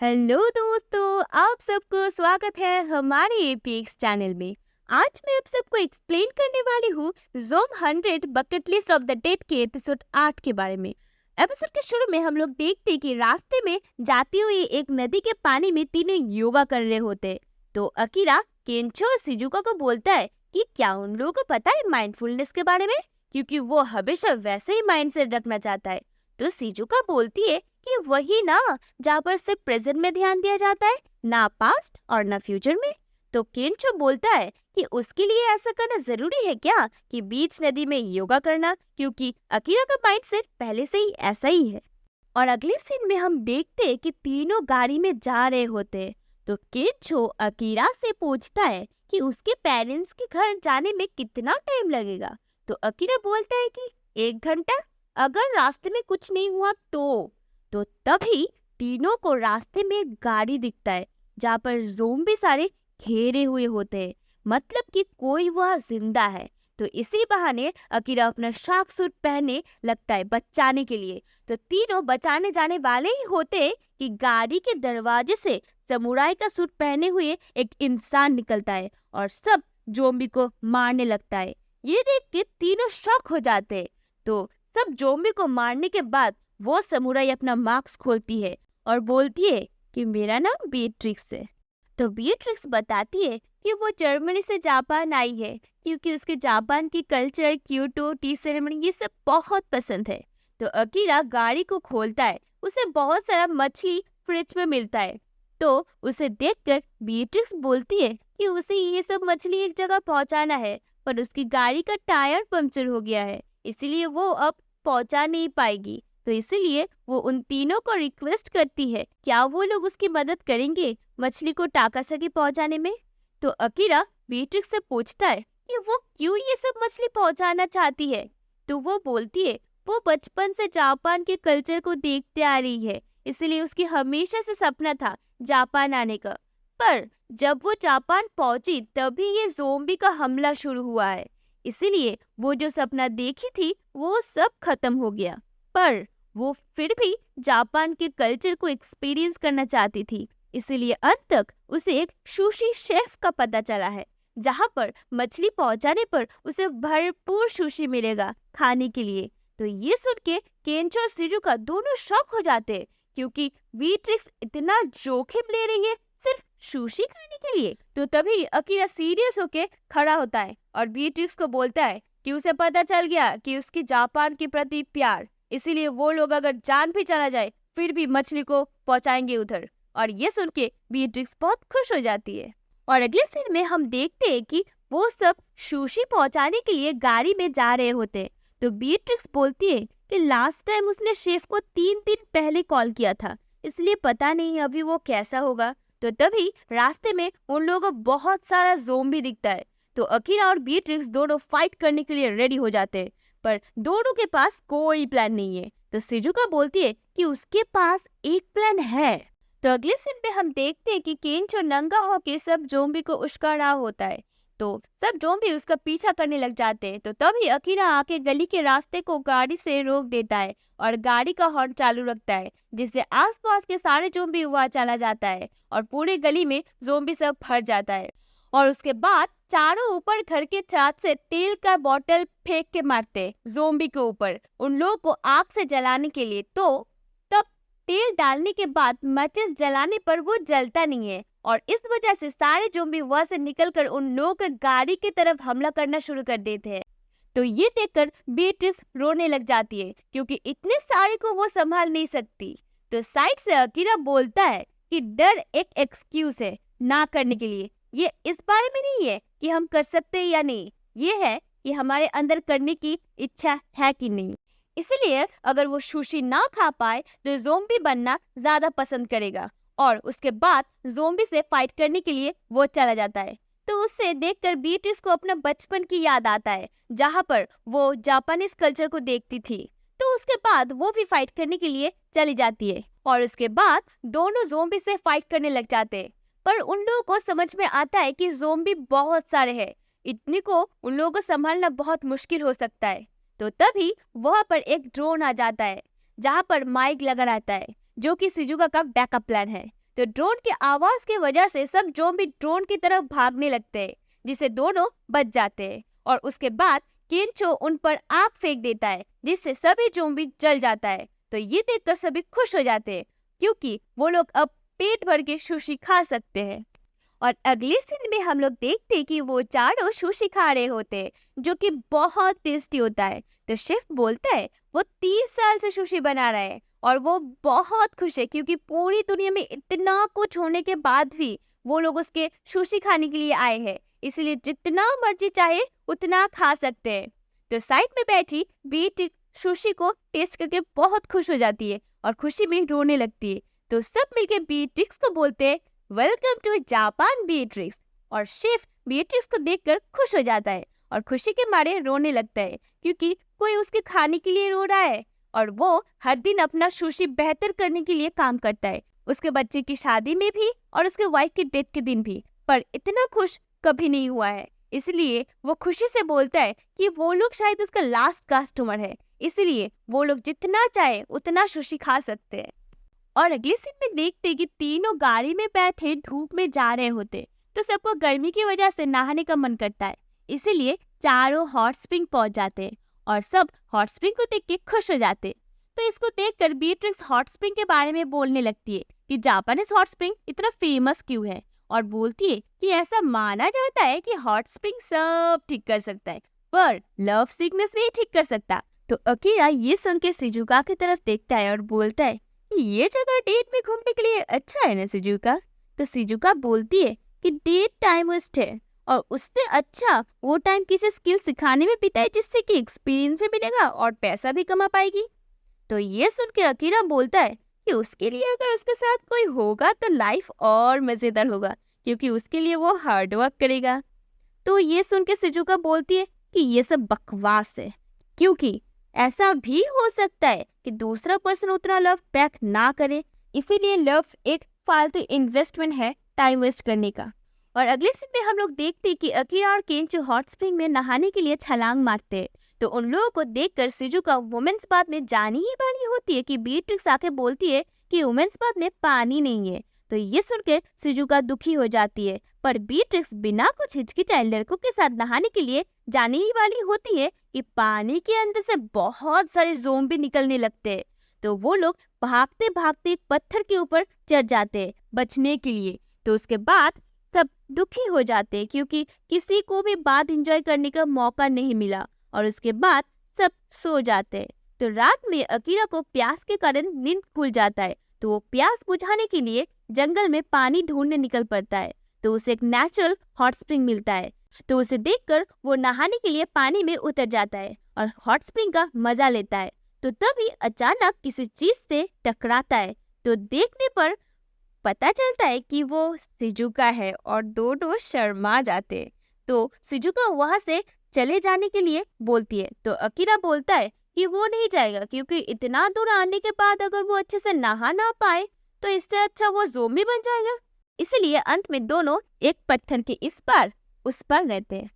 Hello दोस्तों, आप सबको स्वागत है हमारे एपीएक्स चैनल में। आज मैं आप सबको एक्सप्लेन करने वाली हूँ ज़ोम 100 bucket list of the dead के एपिसोड 8 के बारे में। एपिसोड के शुरू में हम लोग देखते कि रास्ते में जाती हुई एक नदी के पानी में तीनों योगा कर रहे होते। तो अकीरा केंचो और शिजुका को बोलता है कि क्या उन लोगों को पता है माइंडफुलनेस के बारे में, क्योंकि वो हमेशा वैसे ही माइंड सेट रखना चाहता है। तो शिजुका बोलती है कि वही ना, जहाँ पर सिर्फ प्रेजेंट में ध्यान दिया जाता है, ना पास्ट और ना फ्यूचर में। तो केंचो बोलता है कि उसके लिए ऐसा करना जरूरी है क्या कि बीच नदी में योगा करना, क्योंकि अकीरा का माइंडसेट पहले से ही ऐसा ही है। और अगले सीन में हम देखते हैं कि तीनों गाड़ी में जा रहे होते हैं। तो केंचो अकीरा से पूछता है कि उसके पेरेंट्स के घर जाने में कितना टाइम लगेगा। तो अकीरा बोलता है कि 1 घंटा, अगर रास्ते में कुछ नहीं हुआ तो तभी तीनों को रास्ते में एक गाड़ी दिखता है जहाँ पर ज़ोंबी सारे घेरे हुए होते हैं, मतलब कि कोई वह जिंदा है। तो इसी बहाने अकीरा अपना शार्क सूट पहने लगता है बचाने के लिए। तो तीनों बचाने जाने वाले ही होते कि गाड़ी के दरवाजे से समुराई का सूट पहने हुए एक इंसान निकलता है और सब ज़ोंबी को मारने लगता है। ये देख के तीनों शॉक हो जाते हैं। तो सब ज़ोंबी को मारने के बाद वो समुराई अपना मास्क खोलती है और बोलती है कि मेरा नाम बीट्रिक्स है। तो बीट्रिक्स बताती है कि वो जर्मनी से जापान आई है क्योंकि उसके जापान की कल्चर, क्योटो, टी सेरेमनी ये सब बहुत पसंद है। तो अकीरा गाड़ी को खोलता है, उसे बहुत सारा मछली फ्रिज में मिलता है। तो उसे देखकर बीट्रिक्स बोलती है कि उसे ये सब मछली एक जगह पहुंचाना है, पर उसकी गाड़ी का टायर पंक्चर हो गया है, इसीलिए वो अब पहुंचा नहीं पाएगी। तो इसीलिए वो उन तीनों को रिक्वेस्ट करती है क्या वो लोग उसकी मदद करेंगे मछली को टाकासाकी पहुंचाने में। तो अकीरा बीट्रिक्स से पूछता है कि वो क्यों ये सब मछली पहुंचाना चाहती है। तो वो बोलती है वो बचपन से जापान के कल्चर को देखते आ रही है, इसलिए उसकी हमेशा से सपना था जापान आने का। पर जब वो जापान पहुंची तभी ये ज़ोंबी का हमला शुरू हुआ है, इसीलिए वो जो सपना देखी थी वो सब खत्म हो गया। पर वो फिर भी जापान के कल्चर को एक्सपीरियंस करना चाहती थी, इसीलिए अंत तक उसे एक सुशी शेफ का पता चला है, जहाँ पर मछली पहुंचाने पर उसे भरपूर सुशी मिलेगा खाने के लिए। तो ये सुन के केंचो और शिजुका दोनों शॉक हो जाते हैं, क्योंकि बीट्रिक्स इतना जोखिम ले रही है सिर्फ सुशी खाने के लिए। तो तभी अकीरा सीरियस होके खड़ा होता है और बीट्रिक्स को बोलता है कि उसे पता चल गया कि उसकी जापान के प्रति प्यार, इसीलिए वो लोग अगर जान भी चला जाए फिर भी मछली को पहुंचाएंगे उधर। और ये सुन के बीट्रिक्स बहुत खुश हो जाती है। और अगले सीन में हम देखते हैं कि वो सब सुशी पहुंचाने के लिए गाड़ी में जा रहे होते हैं। तो बीट्रिक्स बोलती है कि लास्ट टाइम उसने शेफ को 3 दिन पहले कॉल किया था, इसलिए पता नहीं अभी वो कैसा होगा। तो तभी रास्ते में उन लोगों को बहुत सारा ज़ोंबी दिखता है। तो अकीरा और बीट्रिक्स दोनों फाइट करने के लिए रेडी हो जाते हैं, पर दोनों के पास कोई प्लान नहीं है। तो शिजुका बोलती है कि उसके पास एक प्लान है। तो अगले सीन में हम देखते हैं कि केंचो नंगा होके सब ज़ोंबी को उश्का रहा होता है। तो सब ज़ोंबी उसका पीछा करने लग जाते हैं। तो तभी अकीरा आके गली के रास्ते को गाड़ी से रोक देता है और गाड़ी का हॉर्न चालू रखता है, जिससे आसपास के सारे ज़ोंबी वहाँ चला जाता है और पूरे गली में ज़ोंबी सब भर जाता है। और उसके बाद चारों ऊपर घर के छत से तेल का बोतल फेंक के मारते ज़ोंबी के ऊपर उन लोगों को आग से जलाने के लिए। तो तब तेल डालने के बाद मैचेस जलाने पर वो जलता नहीं है और इस वजह से सारे ज़ोंबी वहां से निकलकर उन लोगों के गाड़ी की तरफ हमला करना शुरू कर देते हैं। तो ये देखकर बीट्रिक्स रोने लग जाती है, क्योंकि इतने सारे को वो संभाल नहीं सकती। तो साइड से अकीरा बोलता है कि डर एक एक्सक्यूज है ना करने के लिए, ये इस बारे में नहीं है कि हम कर सकते हैं या नहीं, ये है कि हमारे अंदर करने की इच्छा है कि नहीं। इसलिए अगर वो सुशी ना खा पाए तो ज़ोंबी बनना ज्यादा पसंद करेगा और उसके बाद ज़ोंबी से फाइट करने के लिए वो चला जाता है। तो उससे देखकर बीट्रिक्स को अपना बचपन की याद आता है, जहाँ पर वो जापानीज कल्चर को देखती थी। तो उसके बाद वो भी फाइट करने के लिए चली जाती है और उसके बाद दोनों ज़ोंबी से फाइट करने लग जाते हैं। पर उन लोगों को समझ में आता है कि ज़ोंबी बहुत सारे हैं, इतने को उन लोगों को संभालना बहुत मुश्किल हो सकता है। तो तभी वहाँ पर एक ड्रोन आ जाता है, जहाँ पर माइक लगा रहता है, जो कि शिजुका का बैकअप प्लान है। तो ड्रोन की आवाज की वजह से सब ज़ॉम्बी ड्रोन की तरफ भागने लगते हैं, जिससे दोनों बच जाते हैं। और उसके बाद केंचो उन पर आग फेंक देता है, जिससे सभी ज़ॉम्बी जल जाता है। तो ये देखकर सभी खुश हो जाते हैं, क्योंकि वो लोग अब पेट भर के सुशी खा सकते हैं। और अगले सीन में हम लोग देखते हैं कि वो चारों सुशी खा रहे होते हैं, जो कि बहुत टेस्टी होता है। तो शेफ बोलता है वो 30 साल से सुशी बना रहा है और वो बहुत खुश है, क्योंकि पूरी दुनिया में इतना कुछ होने के बाद भी वो लोग उसके सुशी खाने के लिए आए हैं, इसलिए जितना मर्जी चाहे उतना खा सकते हैं। तो साइड में बैठी बीट सुशी को टेस्ट करके बहुत खुश हो जाती है और खुशी में रोने लगती है। तो सब मिलके बीट्रिक्स को बोलते हैं वेलकम टू जापान बीट्रिक्स, और शेफ बीट्रिक्स को देखकर खुश हो जाता है और खुशी के मारे रोने लगता है, क्योंकि कोई उसके खाने के लिए रो रहा है और वो हर दिन अपना सुशी बेहतर करने के लिए काम करता है, उसके बच्चे की शादी में भी और उसके वाइफ की डेथ के दिन भी, पर इतना खुश कभी नहीं हुआ है। इसलिए वो खुशी से बोलता है कि वो लोग शायद उसका लास्ट कस्टमर है, इसलिए वो लोग जितना चाहे उतना सुशी खा सकते हैं। और अगले सीन में देखते कि तीनों गाड़ी में बैठे धूप में जा रहे होते, तो सबको गर्मी की वजह से नहाने का मन करता है, इसीलिए चारों हॉट स्प्रिंग पहुंच जाते हैं और सब हॉट स्प्रिंग को देख के खुश हो जाते हैं। तो इसको देखकर बीट्रिक्स हॉट स्प्रिंग के बारे में बोलने लगती है कि जापानीज हॉट स्प्रिंग इतना फेमस क्यों है, और बोलती है कि ऐसा माना जाता है कि हॉट स्प्रिंग सब ठीक कर सकता है, पर लव सिकनेस भी ठीक कर सकता। तो अकीरा ये सुन के शिजुका की तरफ देखता है और बोलता है ये जगह डेट में घूमने के लिए अच्छा है ना शिजुका। तो शिजुका बोलती है कि डेट टाइम वेस्ट है, और उससे अच्छा वो टाइम किसी स्किल सिखाने में बीता है, जिससे कि एक्सपीरियंस भी मिलेगा और पैसा भी कमा पाएगी। तो ये सुन के अकीरा बोलता है कि उसके लिए अगर उसके साथ कोई होगा तो लाइफ और मजेदार होगा, क्योंकि उसके लिए वो हार्ड वर्क करेगा। तो ये सुन के शिजुका बोलती है कि ये सब बकवास है, क्योंकि ऐसा भी हो सकता है कि दूसरा पर्सन उतना लव बैक ना करे, इसीलिए लव एक फालतू इन्वेस्टमेंट है टाइम वेस्ट करने का। और अगले सीन में हम लोग देखते हैं कि अकीरा और केंचो हॉट स्प्रिंग में नहाने के लिए छलांग मारते हैं। तो उन लोगों को देखकर शिजुका वुमेन्स बात में जानी ही वाली होती है कि बीट्रिक्स आके बोलती है कि वुमेन्स बात में पानी नहीं है। तो ये सुनकर शिजुका दुखी हो जाती है, पर बीट्रिक्स बिना कुछ हिचकिचाए लड़कों के साथ नहाने के लिए जाने ही वाली होती है कि पानी के अंदर से बहुत सारे ज़ॉम्बी निकलने लगते हैं। तो वो लोग भागते भागते पत्थर के ऊपर चढ़ जाते हैं बचने के लिए। तो उसके बाद सब दुखी हो जाते हैं, क्योंकि किसी को भी बात एंजॉय करने का मौका नहीं मिला, और उसके बाद सब सो जाते हैं। तो रात में अकीरा को प्यास के कारण नींद खुल जाता है, तो वो प्यास बुझाने के लिए जंगल में पानी ढूंढने निकल पड़ता है। तो उसे एक नेचुरल हॉट स्प्रिंग मिलता है, तो उसे देखकर वो नहाने के लिए पानी में उतर जाता है और हॉट स्प्रिंग का मजा लेता है। तो तभी अचानक किसी चीज से टकराता है, तो देखने पर पता चलता है कि वो शिजुका है और दोनों शर्मा जाते हैं। तो शिजुका वहां से चले जाने के लिए बोलती है, तो अकीरा बोलता है कि वो नहीं जाएगा, क्योंकि इतना दूर आने के बाद अगर वो अच्छे से नहा ना पाए तो इससे अच्छा वो ज़ॉम्बी बन जाएगा। इसीलिए अंत में दोनों एक पत्थर के इस पार उस पर रहते हैं।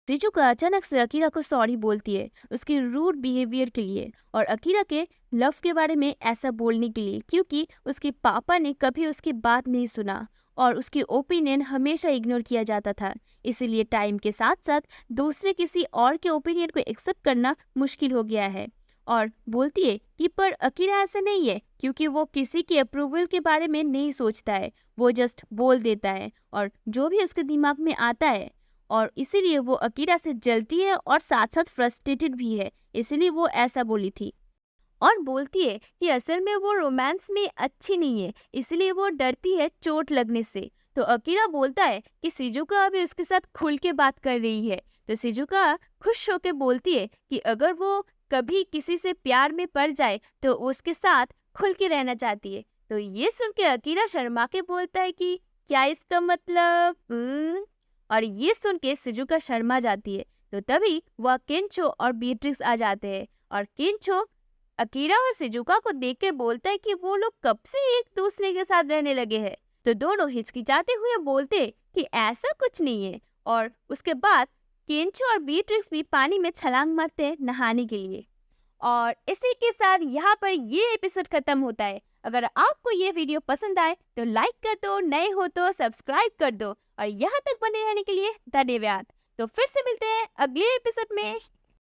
शिजुका अचानक से अकीरा को सॉरी बोलती है उसके रूड बिहेवियर के लिए और अकीरा के लव के बारे में ऐसा बोलने के लिए, क्योंकि उसके पापा ने कभी उसकी बात नहीं सुना और उसकी ओपिनियन हमेशा इग्नोर किया जाता था। इसीलिए टाइम के साथ साथ दूसरे किसी और के ओपिनियन को एक्सेप्ट करना मुश्किल हो गया है। और बोलती है कि पर अकीरा ऐसा नहीं है, क्योंकि वो किसी के अप्रूवल के बारे में नहीं सोचता है, वो जस्ट बोल देता है और जो भी उसके दिमाग में आता है, और इसीलिए वो अकीरा से जलती है और साथ साथ फ्रस्ट्रेटेड भी है, इसीलिए वो ऐसा बोली थी। और बोलती है कि असल में वो रोमांस में अच्छी नहीं है, इसलिए वो डरती है चोट लगने से। तो अकीरा बोलता है कि शिजुका अभी उसके साथ खुल के बात कर रही है। तो शिजुका खुश होकर बोलती है कि अगर वो कभी किसी से प्यार में पड़ जाए तो उसके साथ खुल के रहना चाहती है। तो ये सुन के अकीरा शर्मा के बोलता है कि क्या इसका मतलब और ये सुन के शिजुका शर्मा जाती है। तो तभी वह केंचो और बीट्रिक्स आ जाते हैं और केंचो अकीरा और शिजुका को देखकर बोलता है कि वो लोग कब से एक दूसरे के साथ रहने लगे हैं। तो दोनों हिचकिचाते हुए बोलते कि ऐसा कुछ नहीं है, और उसके बाद केंचो और बीट्रिक्स भी पानी में छलांग मारते हैं नहाने के लिए। और इसी के साथ यहाँ पर ये एपिसोड खत्म होता है। अगर आपको ये वीडियो पसंद आए तो लाइक कर दो, नए हो तो सब्सक्राइब कर दो और यहाँ तक बने रहने के लिए धन्यवाद। तो फिर से मिलते हैं अगले एपिसोड में।